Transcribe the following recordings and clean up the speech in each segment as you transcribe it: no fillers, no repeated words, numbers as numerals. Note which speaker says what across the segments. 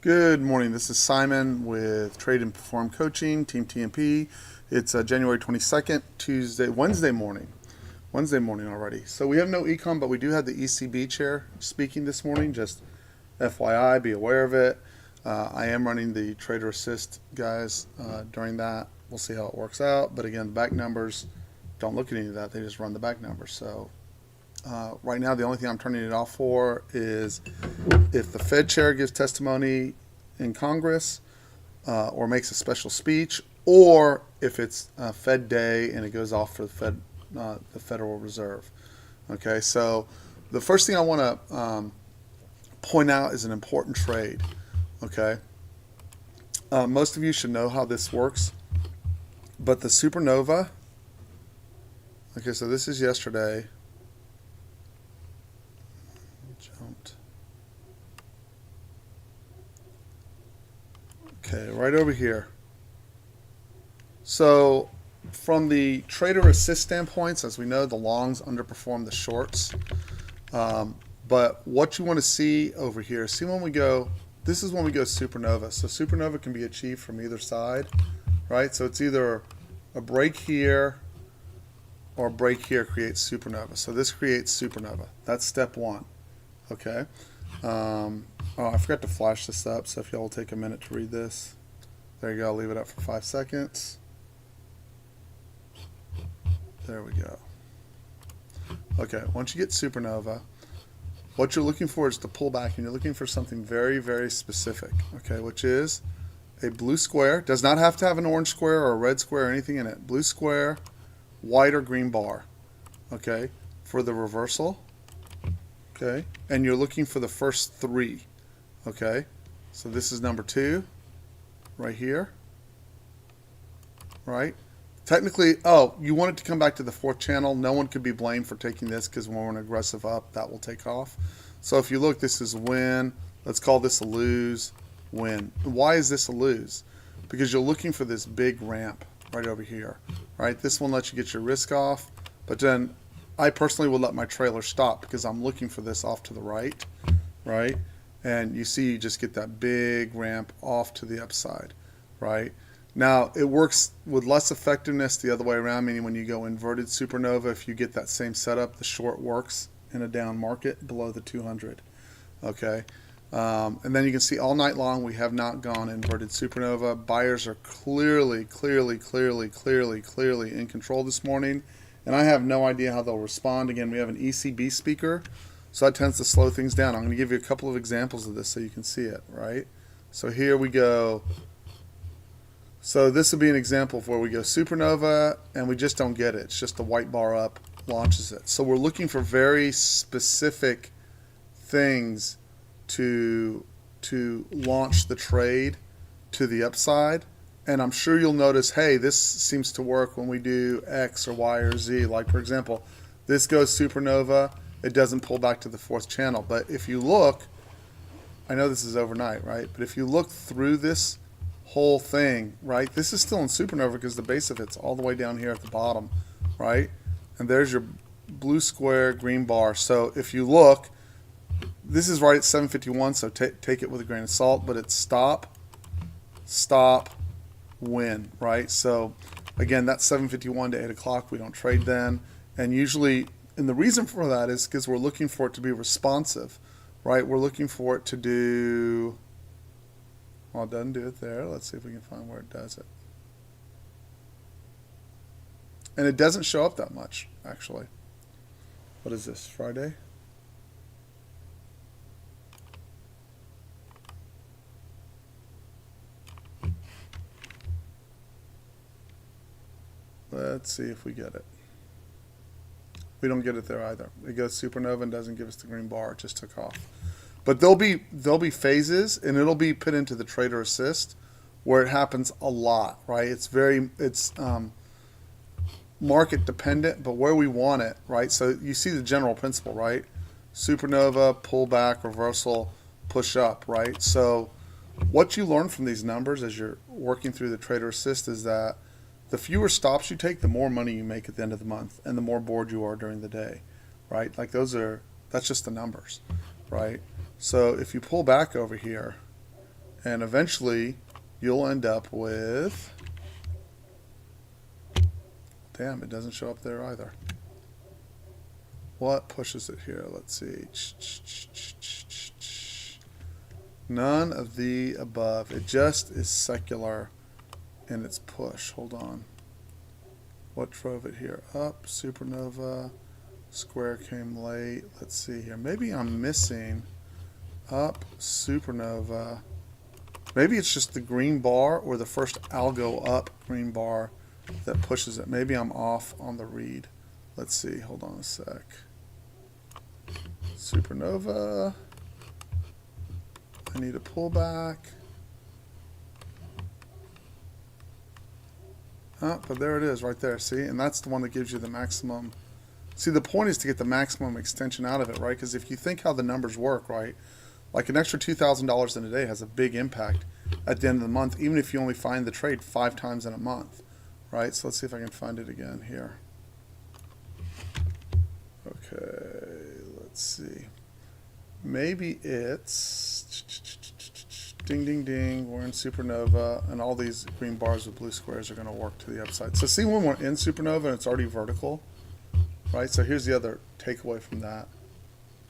Speaker 1: Good morning. This is Simon with Trade and Perform Coaching, Team TMP. It's January 22nd, Wednesday morning. Wednesday morning already. So we have no econ, but we do have the ECB chair speaking this morning. Just FYI, be aware of it. I am running the Trader Assist guys during that. We'll see how it works out. But again, the back numbers, don't look at any of that. They just run the back numbers. So right now, the only thing I'm turning it off for is if the Fed chair gives testimony in Congress or makes a special speech, or if it's Fed Day and it goes off for the Federal Reserve. Okay, so the first thing I want to point out is an important trade. Okay, most of you should know how this works, but the supernova. Okay, so this is yesterday. Jumped. Okay, right over here. So from the trader assist standpoints, as we know, the longs underperform the shorts. But what you want to see over here, see when we go, this is when we go supernova. So supernova can be achieved from either side, right? So it's either a break here or a break here creates supernova. So this creates supernova. That's step one, okay? I forgot to flash this up, so if y'all will take a minute to read this. There you go, I'll leave it up for 5 seconds. There we go. Okay, once you get supernova, what you're looking for is to pull back, and you're looking for something very, very specific, okay, which is a blue square. Does not have to have an orange square or a red square or anything in it. Blue square, white or green bar, okay, for the reversal, okay, and you're looking for the first three, okay. So this is number 2, right here, right. Technically, you want it to come back to the 4th channel. No one could be blamed for taking this because when we're an aggressive up, that will take off. So if you look, this is win. Let's call this a lose, win. Why is this a lose? Because you're looking for this big ramp right over here, right? This one lets you get your risk off, but then I personally will let my trailer stop because I'm looking for this off to the right, right? And you see you just get that big ramp off to the upside, right? Now, it works with less effectiveness the other way around, meaning when you go inverted supernova, if you get that same setup, the short works in a down market below the 200, okay? And then you can see all night long we have not gone inverted supernova. Buyers are clearly in control this morning, and I have no idea how they'll respond. Again, we have an ECB speaker, so that tends to slow things down. I'm going to give you a couple of examples of this so you can see it, right? So here we go. So this would be an example of where we go supernova and we just don't get it. It's just the white bar up launches it. So we're looking for very specific things to launch the trade to the upside. And I'm sure you'll notice, hey, this seems to work when we do X or Y or Z. Like, for example, this goes supernova. It doesn't pull back to the 4th channel. But if you look, I know this is overnight, right? But if you look through this whole thing, right, this is still in supernova because the base of it's all the way down here at the bottom, right? And there's your blue square, green bar. So if you look, this is right at 751, so take it with a grain of salt, but it's stop, win, right? So again, that's 751 to 8 o'clock. We don't trade then. And usually, and the reason for that is because we're looking for it to be responsive, right? We're looking for it to do, well, it doesn't do it there. Let's see if we can find where it does it. And it doesn't show up that much, actually. What is this, Friday? Let's see if we get it. We don't get it there either. It goes supernova and doesn't give us the green bar. It just took off. But there'll be phases, and it'll be put into the trader assist where it happens a lot, right? It's market dependent, but where we want it, right? So you see the general principle, right? Supernova, pullback, reversal, push up, right? So what you learn from these numbers as you're working through the trader assist is that the fewer stops you take, the more money you make at the end of the month, and the more bored you are during the day, right? Like that's just the numbers, right? So if you pull back over here And eventually you'll end up with, damn, it doesn't show up there either. What pushes it here? Let's see. None of the above. It just is secular in its push. Hold on. What drove it here? Up, supernova, square came late. Let's see here. Maybe I'm missing up, supernova. Maybe it's just the green bar or the first ALGO up green bar that pushes it. Maybe I'm off on the read. Let's see. Hold on a sec. Supernova. I need a pullback. But there it is right there. See? And that's the one that gives you the maximum. See, the point is to get the maximum extension out of it, right? Because if you think how the numbers work, right? Like an extra $2,000 in a day has a big impact at the end of the month, even if you only find the trade 5 times in a month, right? So let's see if I can find it again here. Okay, let's see. Maybe it's ding, ding, ding. We're in supernova, and all these green bars with blue squares are going to work to the upside. So see when we're in supernova and it's already vertical, right? So here's the other takeaway from that.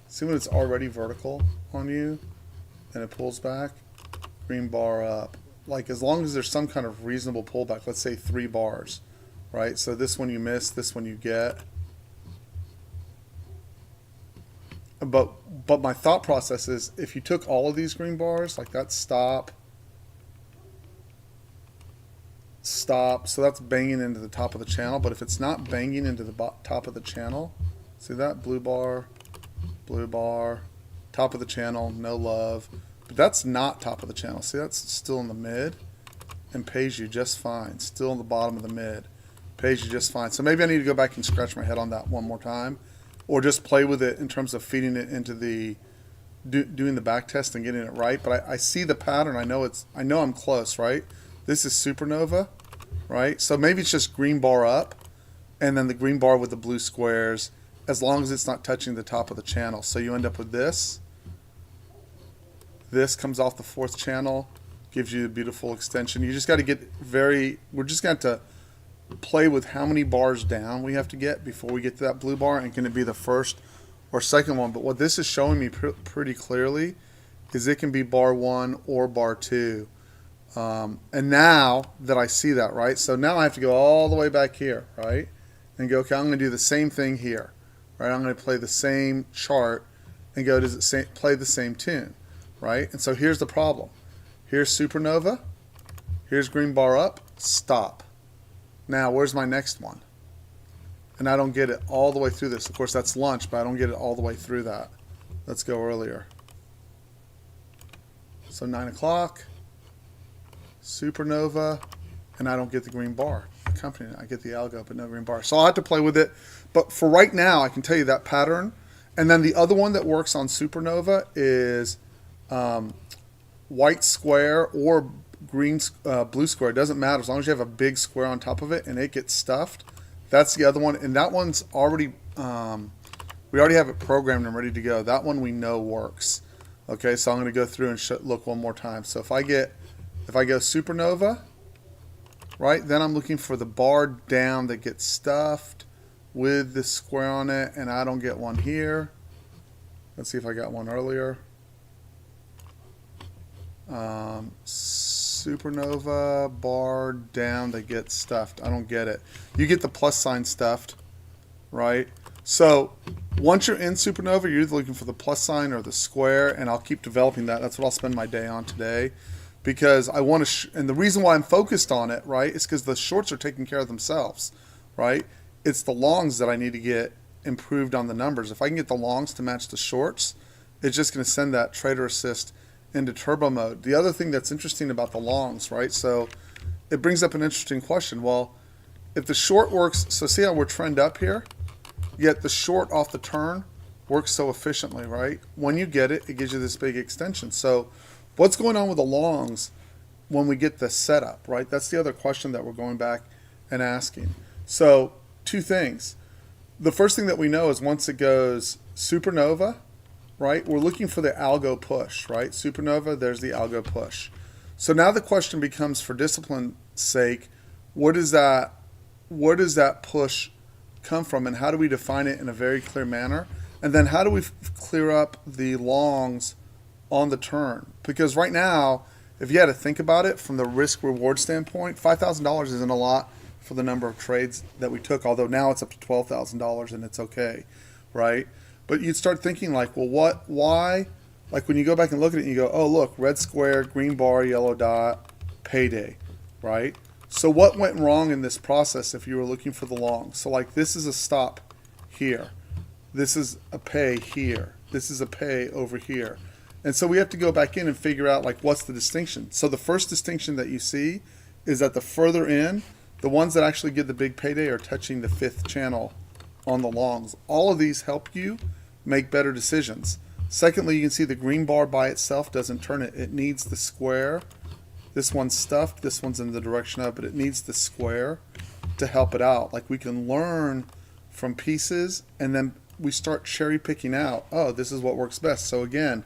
Speaker 1: See when it's already vertical on you and it pulls back, green bar up. Like as long as there's some kind of reasonable pullback, let's say 3 bars, right? So this one you miss, this one you get. But my thought process is if you took all of these green bars, like that stop, so that's banging into the top of the channel. But if it's not banging into the top of the channel, see that blue bar, top of the channel, no love. But that's not top of the channel. See, that's still in the mid and pays you just fine. Still in the bottom of the mid, pays you just fine. So maybe I need to go back and scratch my head on that one more time, or just play with it in terms of feeding it into the doing the back test and getting it right. But I see the pattern. I know I'm close, right? This is supernova, right? So maybe it's just green bar up and then the green bar with the blue squares, as long as it's not touching the top of the channel. So you end up with this. This comes off the 4th channel, gives you a beautiful extension. You just got to get we're just going to play with how many bars down we have to get before we get to that blue bar, and can it be the first or second one. But what this is showing me pretty clearly is it can be bar 1 or bar 2. And now that I see that, right, so now I have to go all the way back here, right, and go, okay, I'm going to do the same thing here, right? I'm going to play the same chart and go, does it play the same tune, right? And so here's the problem. Here's supernova, here's green bar up, stop. Now where's my next one? And I don't get it all the way through this. Of course that's lunch, but I don't get it all the way through that. Let's go earlier. So 9 o'clock, supernova, and I don't get the green bar accompanying it. I get the algo, but no green bar. So I'll have to play with it. But for right now, I can tell you that pattern. And then the other one that works on supernova is white square or blue square. It doesn't matter as long as you have a big square on top of it and it gets stuffed. That's the other one, and that one's already we already have it programmed and ready to go. That one we know works. Okay, so I'm going to go through and look one more time. So if I go supernova, right, then I'm looking for the bar down that gets stuffed with the square on it, and I don't get one here. Let's see if I got one earlier. Supernova, bar down that gets stuffed. I don't get it. You get the plus sign stuffed, right? So once you're in supernova, you're either looking for the plus sign or the square, and I'll keep developing that. That's what I'll spend my day on today, because I want to, and the reason why I'm focused on it, right, is because the shorts are taking care of themselves, right? It's the longs that I need to get improved on the numbers. If I can get the longs to match the shorts, it's just going to send that trader assist into turbo mode. The other thing that's interesting about the longs, right, so it brings up an interesting question. Well, if the short works, so see how we're trend up here, yet the short off the turn works so efficiently, right? When you get it, it gives you this big extension. So what's going on with the longs when we get the setup, right? That's the other question that we're going back and asking. So 2 things. The first thing that we know is once it goes supernova, right, we're looking for the algo push, right? Supernova, there's the algo push. So now the question becomes, for discipline's sake, where does that push come from, and how do we define it in a very clear manner? And then how do we clear up the longs on the turn? Because right now, if you had to think about it from the risk reward standpoint, $5,000 isn't a lot for the number of trades that we took, although now it's up to $12,000 and it's okay, right? But you'd start thinking like, well, why? Like when you go back and look at it, you go, oh, look, red square, green bar, yellow dot, payday, right? So what went wrong in this process if you were looking for the long? So like this is a stop here. This is a pay here. This is a pay over here. And so we have to go back in and figure out like what's the distinction. So the first distinction that you see is that the further in, the ones that actually get the big payday are touching the fifth channel on the longs. All of these help you make better decisions. Secondly, you can see the green bar by itself doesn't turn it. It needs the square. This one's stuffed. This one's in the direction of, but it needs the square to help it out. Like we can learn from pieces and then we start cherry picking out, oh, this is what works best. So again,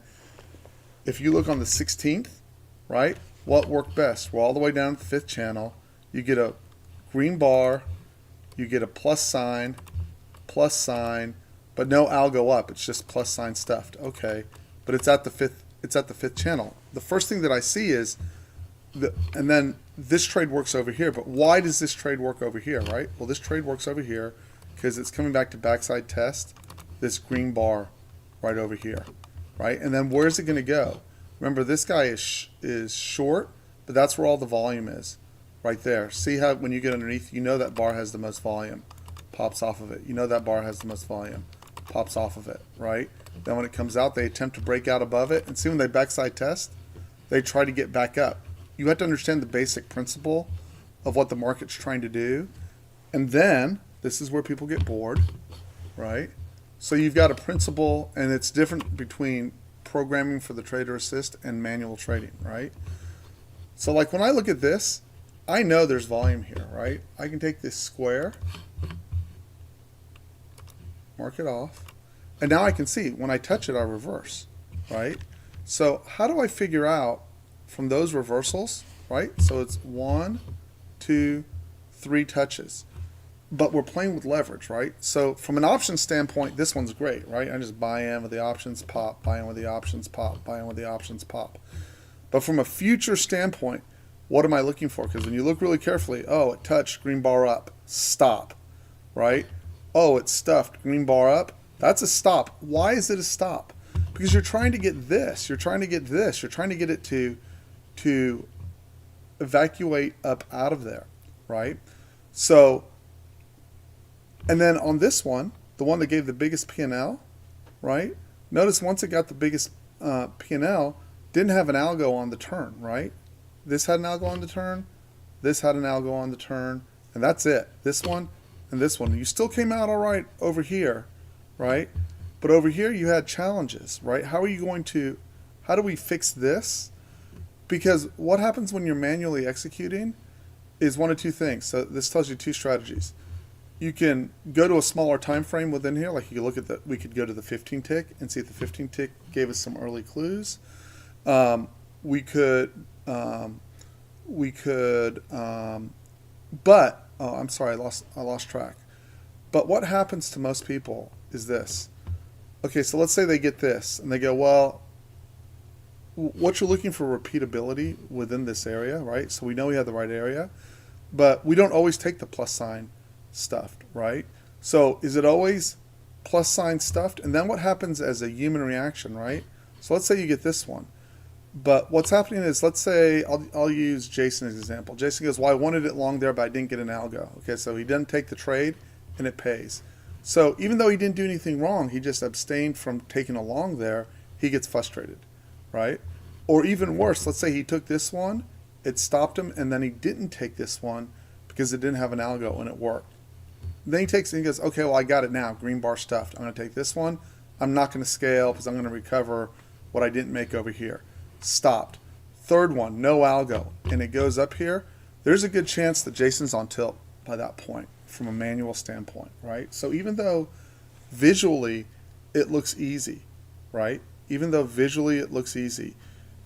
Speaker 1: if you look on the 16th, right, what worked best? We're all the way down to the fifth channel. You get a green bar, you get a plus sign, but no algo up. It's just plus sign stuffed. Okay, but it's at the fifth channel. The first thing that I see is, and then this trade works over here. But why does this trade work over here, right? Well, this trade works over here because it's coming back to backside test this green bar right over here, right? And then where's it going to go? Remember, this guy is short, but that's where all the volume is, right there. See how when you get underneath, you know that bar has the most volume, pops off of it. You know that bar has the most volume, pops off of it, right? Then when it comes out, they attempt to break out above it, and see when they backside test, they try to get back up. You have to understand the basic principle of what the market's trying to do, and then this is where people get bored, right? So you've got a principle, and it's different between programming for the trader assist and manual trading, right? So like when I look at this, I know there's volume here, right? I can take this square, mark it off, and now I can see when I touch it, I reverse, right? So how do I figure out from those reversals, right? So it's 1, 2, 3 touches. But we're playing with leverage, right? So from an option standpoint, this one's great, right? I just buy in with the options, pop, buy in with the options, pop, buy in with the options, pop. But from a future standpoint, what am I looking for? Because when you look really carefully, oh, it touched, green bar up, stop, right? Oh, it's stuffed, green bar up, that's a stop. Why is it a stop? Because you're trying to get this, you're trying to get this, you're trying to get it to evacuate up out of there, right? So, and then on this one, the one that gave the biggest P&L, right? Notice once it got the biggest P&L, didn't have an algo on the turn, right? This had an algo on the turn, this had an algo on the turn, and that's it. This one and this one. You still came out all right over here, right? But over here you had challenges, right? How do we fix this? Because what happens when you're manually executing is one of two things. So this tells you two strategies. You can go to a smaller time frame within here, like you could look at we could go to the 15 tick and see if the 15 tick gave us some early clues. We could, but oh, I'm sorry, I lost track. But what happens to most people is this. Okay, so let's say they get this and they go, well, what you're looking for repeatability within this area, right? So we know we have the right area, but we don't always take the plus sign stuffed, right? So is it always plus sign stuffed? And then what happens as a human reaction, right? So let's say you get this one. But what's happening is, let's say, I'll use Jason as an example. Jason goes, well, I wanted it long there, but I didn't get an algo. Okay, so he didn't take the trade, and it pays. So even though he didn't do anything wrong, he just abstained from taking a long there, he gets frustrated, right? Or even worse, let's say he took this one, it stopped him, and then he didn't take this one because it didn't have an algo, and it worked. Then he takes it and he goes, okay, well, I got it now, green bar stuffed. I'm going to take this one. I'm not going to scale because I'm going to recover what I didn't make over here. Stopped. Third one, no algo, and it goes up here. There's a good chance that Jason's on tilt by that point from a manual standpoint, right? So even though visually it looks easy, right? Even though visually it looks easy,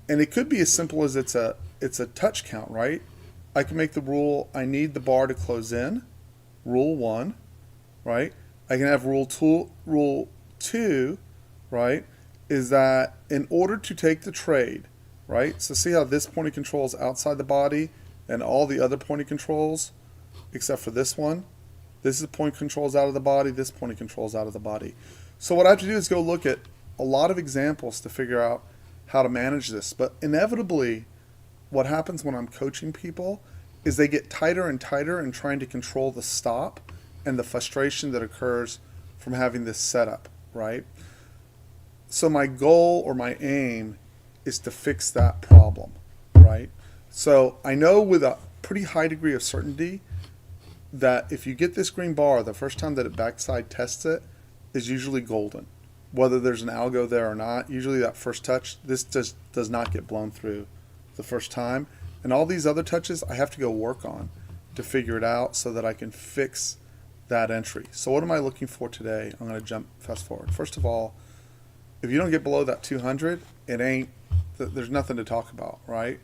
Speaker 1: and it could be as simple as it's a it's a touch count, right? I can make the rule, I need the bar to close in, rule 1, right? I can have rule 2, right, is that in order to take the trade, right? So see how this point of control is outside the body and all the other point of controls, except for this one. This is point of controls out of the body, this point of controls out of the body. So what I have to do is go look at a lot of examples to figure out how to manage this. But inevitably, what happens when I'm coaching people is they get tighter and tighter in trying to control the stop and the frustration that occurs from having this setup, right? So my goal or my aim is to fix that problem, right? So I know with a pretty high degree of certainty that if you get this green bar, the first time that it backside tests it is usually golden. Whether there's an algo there or not, usually that first touch, this just does not get blown through the first time. And all these other touches I have to go work on to figure it out so that I can fix that entry. So what am I looking for today? I'm going to jump fast forward. First of all, if you don't get below that 200, there's nothing to talk about, right?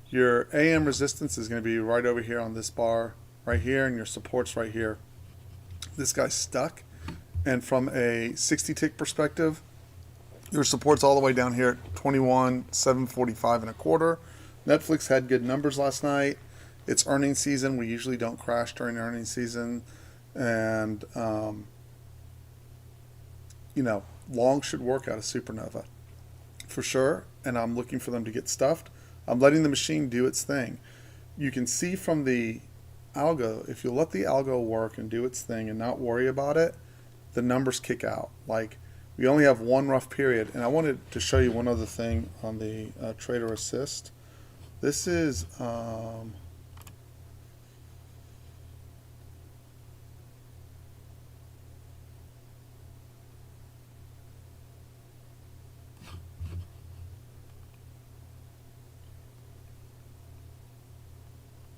Speaker 1: Your AM resistance is going to be right over here on this bar right here, and your support's right here. This guy's stuck. And from a 60 tick perspective, your support's all the way down here at 21,745 and a quarter. Netflix had good numbers last night. It's earnings season. We usually don't crash during earnings season. And, long should work out of Supernova for sure. And I'm looking for them to get stuffed. I'm letting the machine do its thing. You can see from the algo, if you let the algo work and do its thing and not worry about it, the numbers kick out. Like, we only have one rough period. And I wanted to show you one other thing on the Trader Assist. This is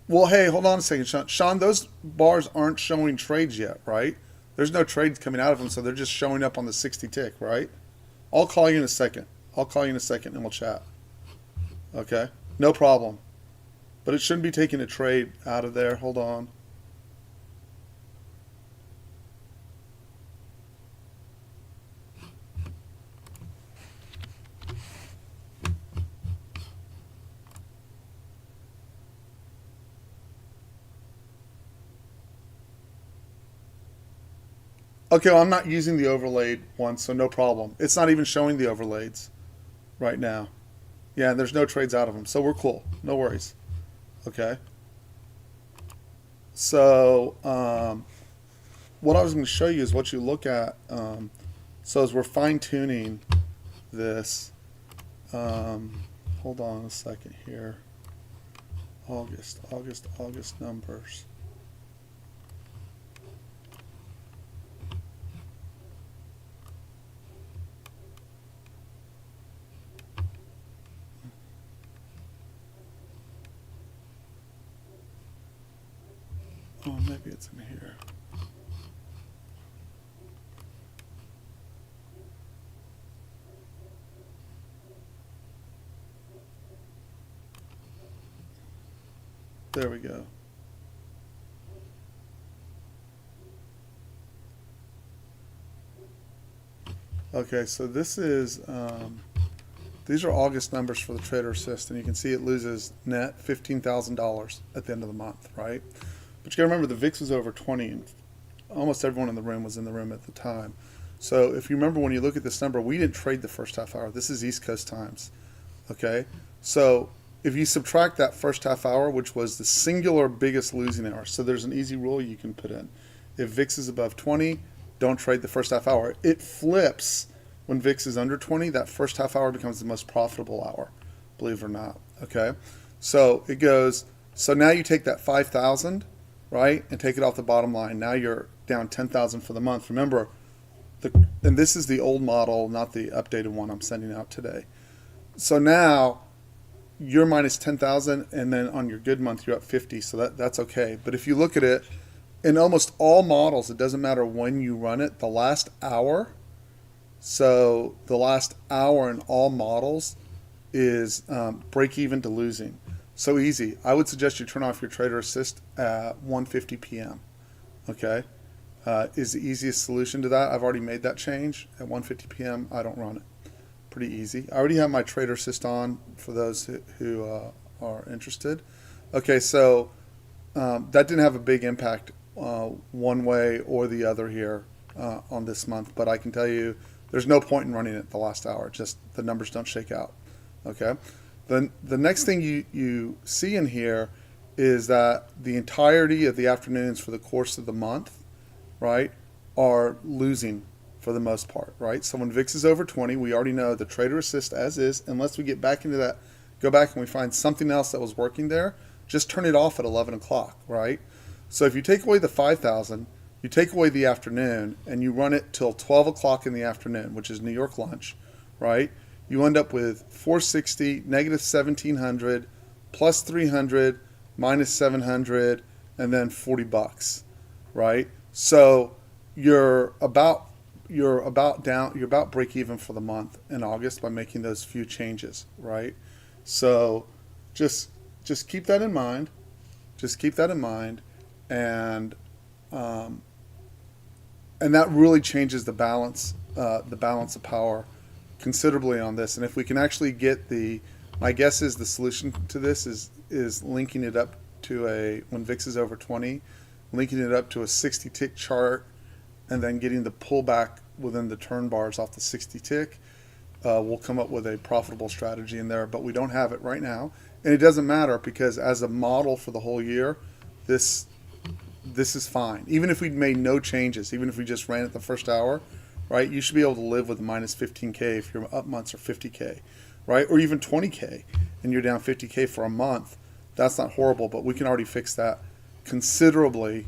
Speaker 1: well, hey, hold on a second, Sean. Sean, those bars aren't showing trades yet, right? There's no trades coming out of them, so they're just showing up on the 60 tick, right? I'll call you in a second. And we'll chat. Okay? No problem. But it shouldn't be taking a trade out of there. Hold on. Okay, well, I'm not using the overlaid one, so no problem. It's not even showing the overlays right now. Yeah, and there's no trades out of them, so we're cool. No worries. Okay. So what I was going to show you is what you look at. So as we're fine-tuning this, hold on a second here. August numbers. Oh, maybe it's in here. There we go. Okay, so this is, these are August numbers for the Trader Assist, and you can see it loses net $15,000 at the end of the month, right? But you got to remember the VIX was over 20, and almost everyone in the room was in the room at the time. So if you remember, when you look at this number, we didn't trade the first half hour. This is East Coast times, okay? So if you subtract that first half hour, which was the singular biggest losing hour, so there's an easy rule you can put in. If VIX is above 20, don't trade the first half hour. It flips when VIX is under 20. That first half hour becomes the most profitable hour, believe it or not, okay? So it goes, so now you take that 5,000, right, and take it off the bottom line. Now you're down 10,000 for the month. Remember, and this is the old model, not the updated one I'm sending out today. So now you're minus 10,000, and then on your good month you're up 50. So that's okay. But if you look at it, in almost all models, it doesn't matter when you run it. The last hour, so the last hour in all models is break even to losing. So easy. I would suggest you turn off your Trader Assist at 1:50 p.m. Okay, is the easiest solution to that. I've already made that change at 1:50 p.m. I don't run it. Pretty easy. I already have my Trader Assist on for those who are interested. Okay, so that didn't have a big impact one way or the other here on this month, but I can tell you there's no point in running it the last hour. Just the numbers don't shake out. Okay. Then the next thing you see in here is that the entirety of the afternoons for the course of the month, right, are losing for the most part, right? So when VIX is over 20, we already know the Trader Assist as is, unless we get back into that, go back and we find something else that was working there, just turn it off at 11 o'clock, right? So if you take away the 5,000, you take away the afternoon, and you run it till 12 o'clock in the afternoon, which is New York lunch, right? You end up with 460, negative 1,700, plus 300, minus 700, and then $40, right? So you're about break even for the month in August by making those few changes, right? So just keep that in mind. Just keep that in mind, and that really changes the balance of power considerably on this. And if we can actually get my guess is the solution to this is linking it up to when VIX is over 20, linking it up to a 60 tick chart, and then getting the pullback within the turn bars off the 60 tick. We'll come up with a profitable strategy in there, but we don't have it right now. And it doesn't matter, because as a model for the whole year, this is fine. Even if we'd made no changes, even if we just ran it the first hour, right, you should be able to live with minus 15K if your up months are 50K, right? Or even 20K and you're down 50K for a month. That's not horrible, but we can already fix that considerably.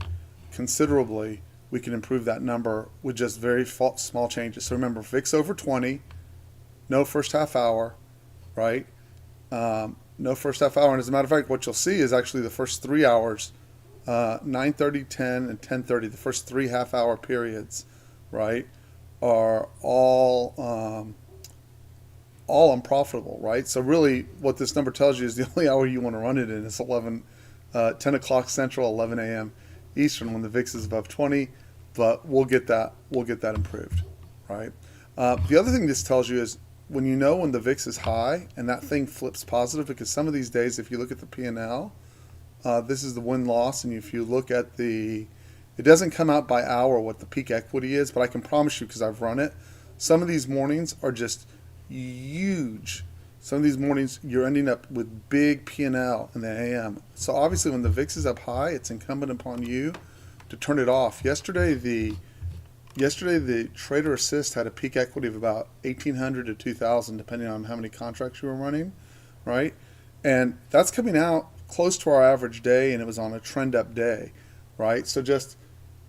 Speaker 1: We can improve that number with just very small changes. So remember, VIX over 20, no first half hour, right? No first half hour. And as a matter of fact, what you'll see is actually the first 3 hours, 9:30, 10, and 10:30, the first 3 half-hour periods, right, are all unprofitable, right? So really, what this number tells you is the only hour you want to run it in is 10 o'clock Central, 11 a.m. Eastern, when the VIX is above 20. But we'll get that improved, right? The other thing this tells you is when the VIX is high and that thing flips positive, because some of these days, if you look at the P&L, this is the win-loss, and if you look at it doesn't come out by hour what the peak equity is, but I can promise you, because I've run it, some of these mornings are just huge. Some of these mornings you're ending up with big P&L in the AM. So obviously when the VIX is up high, it's incumbent upon you to turn it off. Yesterday the Trader Assist had a peak equity of about 1,800 to 2,000, depending on how many contracts you were running, right? And that's coming out close to our average day, and it was on a trend up day, right? So just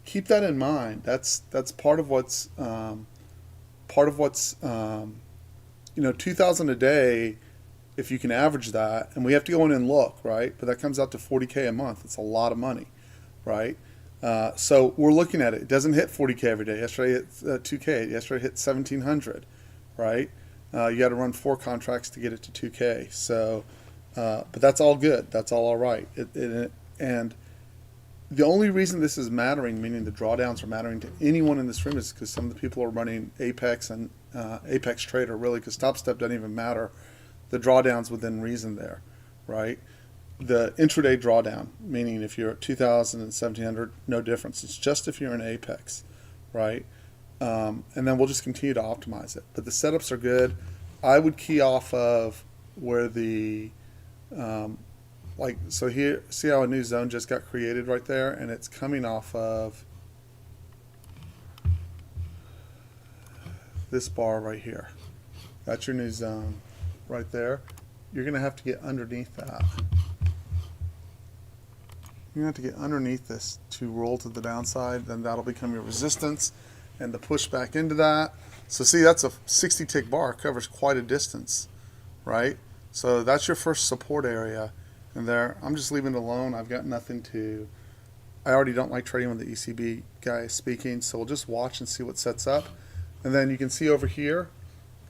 Speaker 1: keep that in mind. That's part of what's 2,000 a day. If you can average that, and we have to go in and look, right? But that comes out to 40K a month. It's a lot of money, right? So we're looking at it. It doesn't hit 40K every day. Yesterday it hit 2K. Yesterday it hit 1,700, right? You got to run 4 contracts to get it to 2K. So, but that's all good. That's all right. And the only reason this is mattering, meaning the drawdowns are mattering to anyone in this room, is because some of the people are running Apex and Apex Trader, really, because Top Step doesn't even matter. The drawdowns within reason there, right? The intraday drawdown, meaning if you're at 2,000 and 1,700, no difference. It's just if you're in Apex, right? And then we'll just continue to optimize it. But the setups are good. I would key off of where so here, see how a new zone just got created right there, and it's coming off of this bar right here. That's your new zone right there. You're going to have to get underneath that. You're going to have to get underneath this to roll to the downside, then that'll become your resistance, and the push back into that. So see, that's a 60 tick bar. It covers quite a distance, right? So that's your first support area. And there, I'm just leaving it alone. I've got nothing I already don't like trading when the ECB guy is speaking, so we'll just watch and see what sets up. And then you can see over here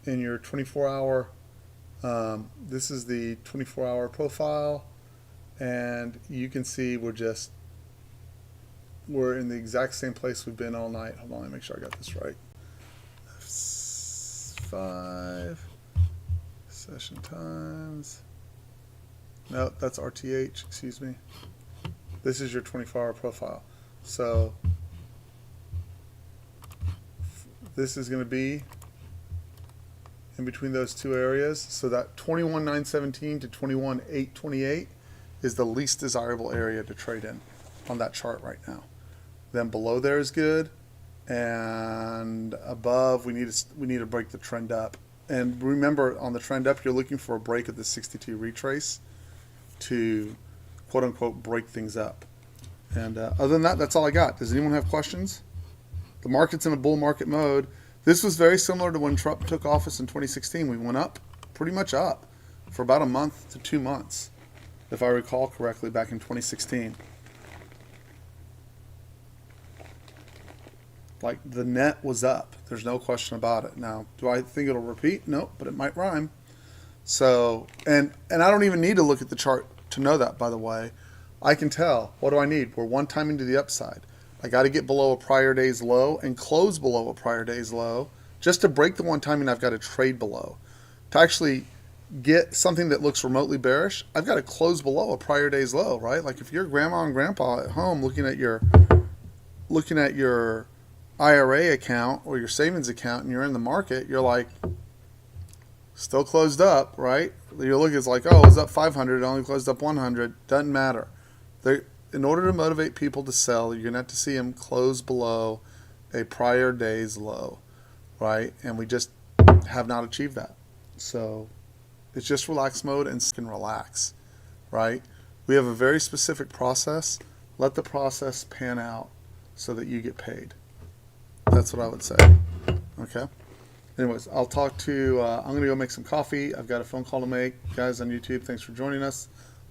Speaker 1: in your 24-hour, this is the 24-hour profile. and you can see we're in the exact same place we've been all night. Hold on, let me make sure I got this right. F5 session times. No, that's RTH, excuse me. This is your 24-hour profile. So this is going to be in between those two areas. So that 21,917 to 21,828 is the least desirable area to trade in on that chart right now. Then below there is good, and above we need to break the trend up. And remember, on the trend up, you're looking for a break of the 62 retrace to quote unquote break things up. And other than that, that's all I got. Does anyone have questions? The market's in a bull market mode. This was very similar to when Trump took office in 2016. We went up, pretty much up, for about a month to 2 months, if I recall correctly, back in 2016. Like, the net was up. There's no question about it. Now, do I think it'll repeat? Nope, but it might rhyme. So, and I don't even need to look at the chart to know that, by the way. I can tell. What do I need? We're one timing to the upside. I got to get below a prior day's low and close below a prior day's low. Just to break the one timing, I've got to trade below. To actually get something that looks remotely bearish, I've got to close below a prior day's low, right? Like if you're grandma and grandpa at home looking at your IRA account or your savings account and you're in the market, you're like, still closed up, right? You're looking, it's like, oh, it's up 500, it only closed up 100. Doesn't matter. In order to motivate people to sell, you're going to have to see them close below a prior day's low, right? And we just have not achieved that. So it's just relax mode and can relax, right? We have a very specific process. Let the process pan out so that you get paid. That's what I would say. Okay? Anyways, I'll talk to, I'm going to go make some coffee. I've got a phone call to make. Guys on YouTube, thanks for joining us.